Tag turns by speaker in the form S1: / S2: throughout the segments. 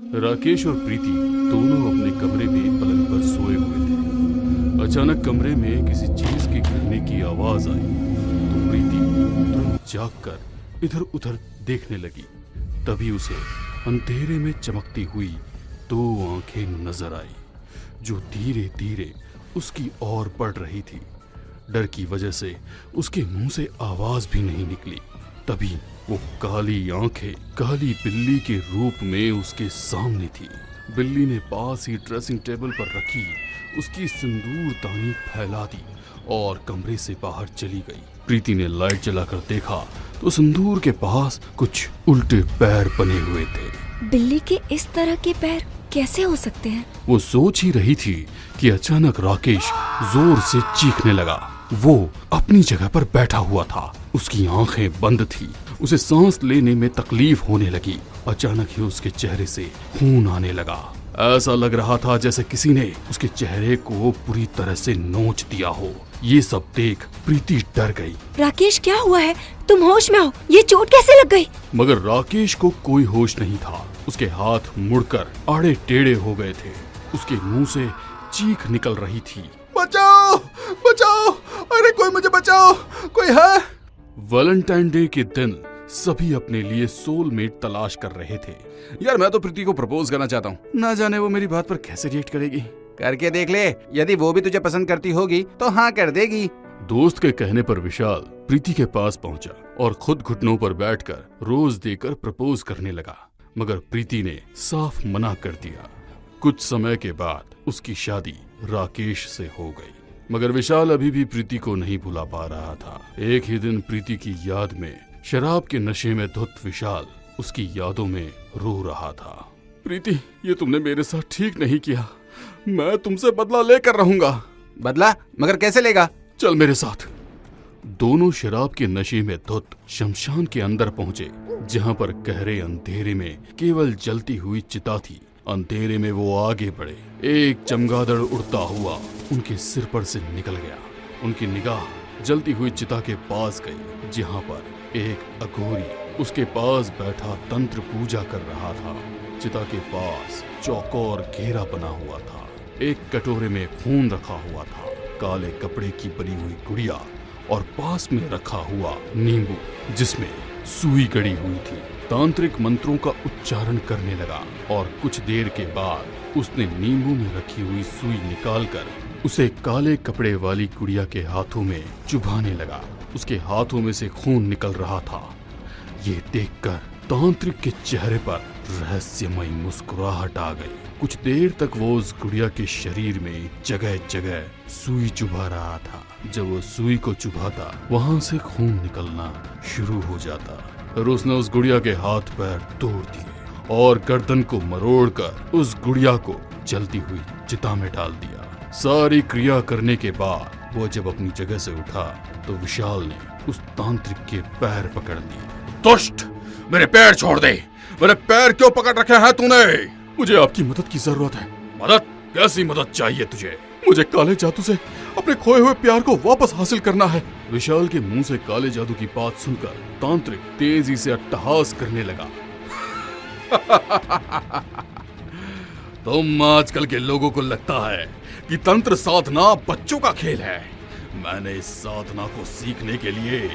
S1: राकेश और प्रीति दोनों अपने कमरे में पलंग पर सोए हुए थे। अचानक कमरे में किसी चीज के गिरने की आवाज आई तो प्रीति तुरंत जागकर इधर उधर देखने लगी। तभी उसे अंधेरे में चमकती हुई दो आंखें नजर आई जो धीरे धीरे उसकी ओर बढ़ रही थी। डर की वजह से उसके मुंह से आवाज भी नहीं निकली। तभी वो काली आंखें काली बिल्ली के रूप में उसके सामने थी। बिल्ली ने पास ही ड्रेसिंग टेबल पर रखी उसकी सिंदूरदानी फैला दी और कमरे से बाहर चली गई। प्रीति ने लाइट जलाकर देखा तो सिंदूर के पास कुछ उल्टे पैर बने हुए थे।
S2: बिल्ली के इस तरह के पैर कैसे हो सकते हैं?
S1: वो सोच ही रही थी कि अचानक राकेश जोर से चीखने लगा। वो अपनी जगह पर बैठा हुआ था, उसकी आंखें बंद थी, उसे सांस लेने में तकलीफ होने लगी। अचानक ही उसके चेहरे से खून आने लगा। ऐसा लग रहा था जैसे किसी ने उसके चेहरे को पूरी तरह से नोच दिया हो। ये सब देख प्रीति डर गई।
S2: राकेश क्या हुआ है? तुम होश में हो? ये चोट कैसे लग गई?
S1: मगर राकेश को कोई होश नहीं था। उसके हाथ मुड़कर आड़े टेढ़े हो गए थे। उसके मुंह से चीख निकल रही थी, बचाओ बचाओ, अरे कोई मुझे बचाओ, कोई है? वैलेंटाइन डे के दिन सभी अपने लिए सोलमेट तलाश कर रहे थे। यार मैं तो प्रीति को प्रपोज करना चाहता हूँ, ना जाने वो मेरी बात पर कैसे रिएक्ट करेगी।
S3: करके देख ले, यदि वो भी तुझे पसंद करती होगी तो हाँ कर देगी।
S1: दोस्त के कहने पर विशाल प्रीति के पास पहुंचा और खुद घुटनों पर बैठकर रोज देकर प्रपोज करने लगा। मगर प्रीति ने साफ मना कर दिया। कुछ समय के बाद उसकी शादी राकेश से हो गई। मगर विशाल अभी भी प्रीति को नहीं भुला पा रहा था। एक ही दिन प्रीति की याद में शराब के नशे में धुत विशाल उसकी यादों में रो रहा था। प्रीति, ये तुमने मेरे साथ ठीक नहीं किया, मैं तुमसे बदला लेकर रहूंगा।
S3: बदला? मगर कैसे लेगा?
S1: चल मेरे साथ। दोनों शराब के नशे में धुत शमशान के अंदर पहुंचे, जहां पर गहरे अंधेरे में केवल जलती हुई चिता थी। अंधेरे में वो आगे बढ़े। एक चमगादड़ उड़ता हुआ उनके सिर पर से निकल गया। उनकी निगाह जलती हुई चिता के पास गई, जहां पर एक अघोरी उसके पास बैठा तंत्र पूजा कर रहा था। चिता के पास चौकोर घेरा बना हुआ था। एक कटोरे में खून रखा हुआ था, काले कपड़े की बनी हुई गुड़िया और पास में रखा हुआ नींबू जिसमें सुई गड़ी हुई थी। तांत्रिक मंत्रों का उच्चारण करने लगा और कुछ देर के बाद उसने नींबू में रखी हुई सुई निकालकर उसे काले कपड़े वाली गुड़िया के हाथों में चुभाने लगा। उसके हाथों में से खून निकल रहा था। ये देखकर तांत्रिक के चेहरे पर रहस्यमय मुस्कुराहट आ गई। कुछ देर तक वो उस गुड़िया के शरीर में जगह जगह सुई चुभा रहा था। जब वो सुई को चुभाता वहां से खून निकलना शुरू हो जाता। फिर उसने उस गुड़िया के हाथ पैर तोड़ दिए और गर्दन को मरोड़कर उस गुड़िया को जलती हुई चिता में डाल दिया। सारी क्रिया करने के बाद वो जब अपनी जगह से उठा तो विशाल ने उस तांत्रिक के पैर पकड़ लिए। दुष्ट, मेरे पैर छोड़ दे। मेरे पैर क्यों पकड़ रखे हैं तूने? मुझे आपकी मदद की जरूरत है। मदद? कैसी मदद चाहिए तुझे? मुझे काले जादू से अपने खोए हुए प्यार को वापस हासिल करना है। विशाल के मुंह से काले जादू की बात सुनकर तांत्रिक तेजी से अट्टहास करने लगा। तुम आजकल के लोगों को लगता है कि तंत्र साधना बच्चों का खेल है। मैंने इस साधना को सीखने के लिए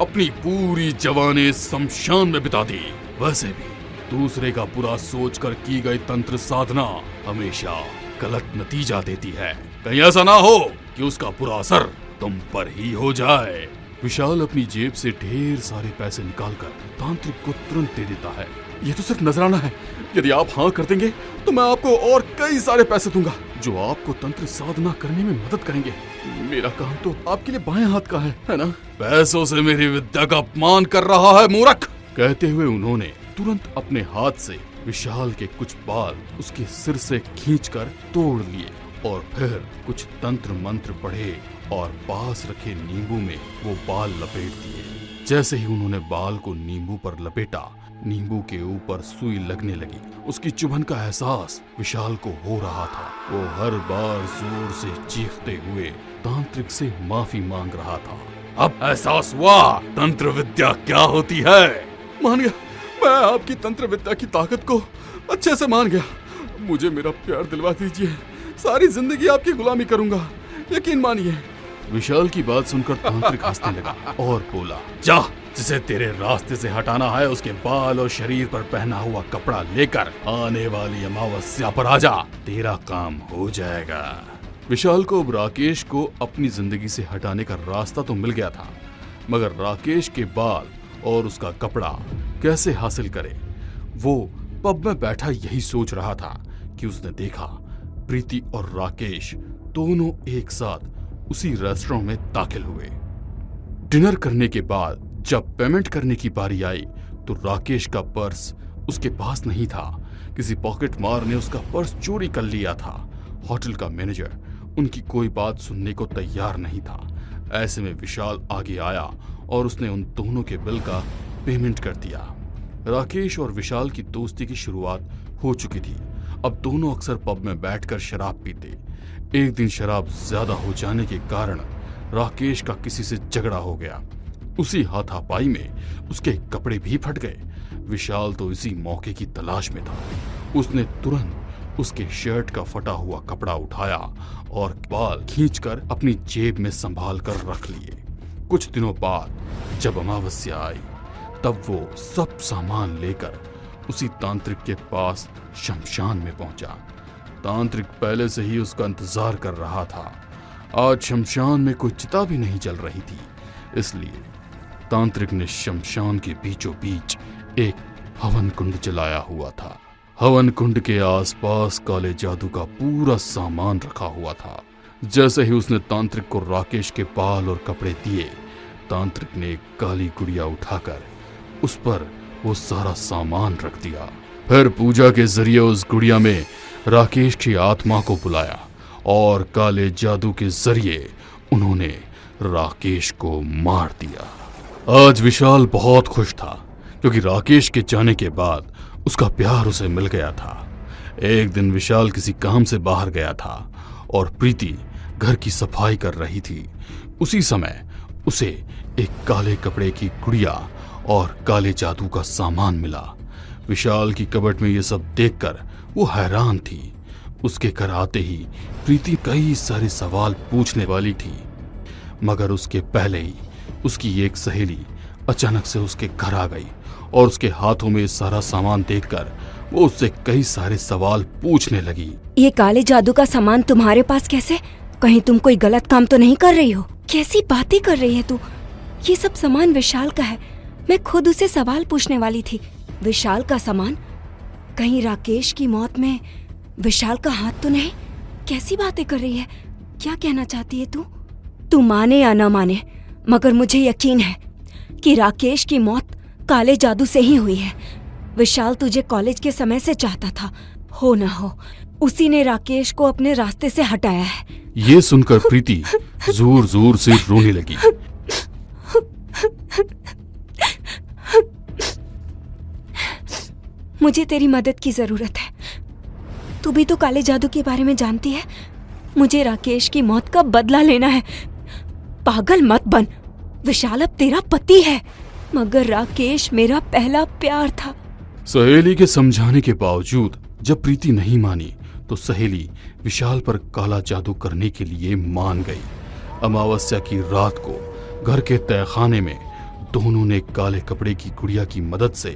S1: अपनी पूरी जवानी शमशान में बिता दी। वैसे भी दूसरे का बुरा सोचकर की गई तंत्र साधना हमेशा गलत नतीजा देती है। कहीं ऐसा ना हो कि उसका बुरा असर तुम पर ही हो जाए। विशाल अपनी जेब से ढेर सारे पैसे निकालकर तांत्रिक को तुरंत दे देता है। ये तो सिर्फ नजराना है। यदि आप हाँ कर देंगे तो मैं आपको और कई सारे पैसे दूंगा जो आपको तंत्र साधना करने में मदद करेंगे। मेरा काम तो आपके लिए बाएं हाथ का है ना? पैसों से मेरी विद्या का अपमान कर रहा है मूर्ख। कहते हुए उन्होंने तुरंत अपने हाथ से विशाल के कुछ बाल उसके सिर से खींचकर तोड़ लिए और फिर कुछ तंत्र मंत्र पढ़े और पास रखे नींबू में वो बाल लपेट दिए। जैसे ही उन्होंने बाल को नींबू पर लपेटा, नींबू के ऊपर सुई लगने लगी। उसकी चुभन का एहसास विशाल को हो रहा था। वो हर बार जोर से चीखते हुए तांत्रिक से माफी मांग रहा था। अब एहसास हुआ तंत्र विद्या क्या होती है। मान गया, मैं आपकी तंत्र विद्या की ताकत को अच्छे से मान गया। मुझे मेरा प्यार दिलवा दीजिए, सारी जिंदगी आपकी गुलामी करूंगा, यकीन मानिए। विशाल की बात सुनकर तांत्रिक हंसने लगा और बोला, जा, जिसे तेरे रास्ते से हटाना है उसके बाल और शरीर पर पहना हुआ कपड़ा लेकर आने वाली अमावस्या पर आजा, तेरा काम हो जाएगा। विशाल को अब राकेश को अपनी जिंदगी से हटाने का रास्ता तो मिल गया था, मगर राकेश के बाल और उसका कपड़ा कैसे हासिल करे। वो पब में बैठा यही सोच रहा था कि उसने देखा प्रीति और राकेश दोनों एक साथ उसी रेस्टोरेंट में दाखिल हुए। डिनर करने के बाद जब पेमेंट करने की बारी आई तो राकेश का पर्स उसके पास नहीं था। किसी पॉकेट मार ने उसका पर्स चोरी कर लिया था। होटल का मैनेजर उनकी कोई बात सुनने को तैयार नहीं था। ऐसे में विशाल आगे आया और उसने उन दोनों के बिल का पेमेंट कर दिया। राकेश और विशाल की दोस्ती की शुरुआत हो चुकी थी। अब दोनों अक्सर पब में बैठकर शराब पीते। एक दिन शराब ज्यादा हो जाने के कारण राकेश का किसी से झगड़ा हो गया। उसी हाथापाई में उसके कपड़े भी फट गए। विशाल तो इसी मौके की तलाश में था। उसने तुरंत उसके शर्ट का फटा हुआ कपड़ा उठाया और बाल खींचकर अपनी जेब में संभाल कर रख लिए। कुछ दिनों बाद जब अमावस्या आई तब वो सब सामान लेकर उसी तांत्रिक के पास शमशान में पहुंचा। तांत्रिक पहले से ही उसका इंतजार कर रहा था। आज शमशान में कोई चिता भी नहीं जल रही थी, इसलिए तांत्रिक ने शमशान के बीचों बीच एक हवन कुंड जलाया हुआ था। हवन कुंड के आसपास काले जादू का पूरा सामान रखा हुआ था। जैसे ही उसने तांत्रिक को राकेश के बाल और कपड़े दिए, तांत्रिक ने एक काली गुड़िया उठाकर उस पर वो सारा सामान रख दिया। फिर पूजा के जरिए उस गुड़िया में राकेश की आत्मा को बुलाया और काले जादू के जरिए उन्होंने राकेश को मार दिया। आज विशाल बहुत खुश था क्योंकि राकेश के जाने के बाद उसका प्यार उसे मिल गया था। एक दिन विशाल किसी काम से बाहर गया था और प्रीति घर की सफाई कर रही थी। उसी समय उसे एक काले कपड़े की गुड़िया और काले जादू का सामान मिला। विशाल की कबर्ड में ये सब देखकर वो हैरान थी। उसके घर आते ही प्रीति कई सारे सवाल पूछने वाली थी, मगर उसके पहले ही उसकी एक सहेली अचानक से उसके घर आ गई और उसके हाथों में सारा सामान देखकर वो उससे कई सारे सवाल पूछने लगी।
S2: ये काले जादू का सामान तुम्हारे पास कैसे? कहीं तुम कोई गलत काम तो नहीं कर रही हो? कैसी बातें कर रही है तू? ये सब सामान विशाल का है। मैं खुद उसे सवाल पूछने वाली थी। विशाल का सामान? कहीं राकेश की मौत में विशाल का हाथ तो नहीं? कैसी बातें कर रही है? क्या कहना चाहती है तू? तू माने या ना माने, मगर मुझे यकीन है कि राकेश की मौत काले जादू से ही हुई है। विशाल तुझे कॉलेज के समय से चाहता था, हो ना हो उसी ने राकेश को अपने रास्ते से हटाया है।
S1: ये सुनकर प्रीति जोर जोर से रोने लगी।
S2: मुझे तेरी मदद की जरूरत है। तू भी तो काले जादू के बारे में जानती है। मुझे राकेश की मौत का बदला लेना है। पागल मत बन। विशाल अब तेरा पति है, मगर राकेश मेरा पहला प्यार था।
S1: सहेली के समझाने के बावजूद जब प्रीति नहीं मानी तो सहेली विशाल पर काला जादू करने के लिए मान गई। अमावस्या की रात को घर के तहखाने में दोनों ने काले कपड़े की गुड़िया की मदद से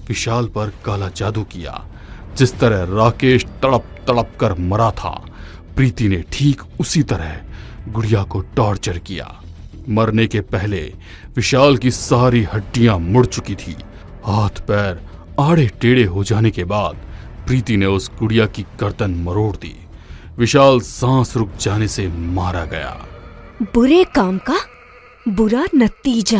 S1: विशाल पर काला जादू किया। जिस तरह राकेश तड़प तड़प कर मरा था, प्रीति ने ठीक उसी तरह गुड़िया को टॉर्चर किया। मरने के पहले विशाल की सारी हड्डियां मुड़ चुकी थी। हाथ पैर आड़े टेढ़े हो जाने के बाद प्रीति ने उस गुड़िया की गर्दन मरोड़ दी। विशाल सांस रुक जाने से मारा गया।
S2: बुरे काम का बुरा नतीजा।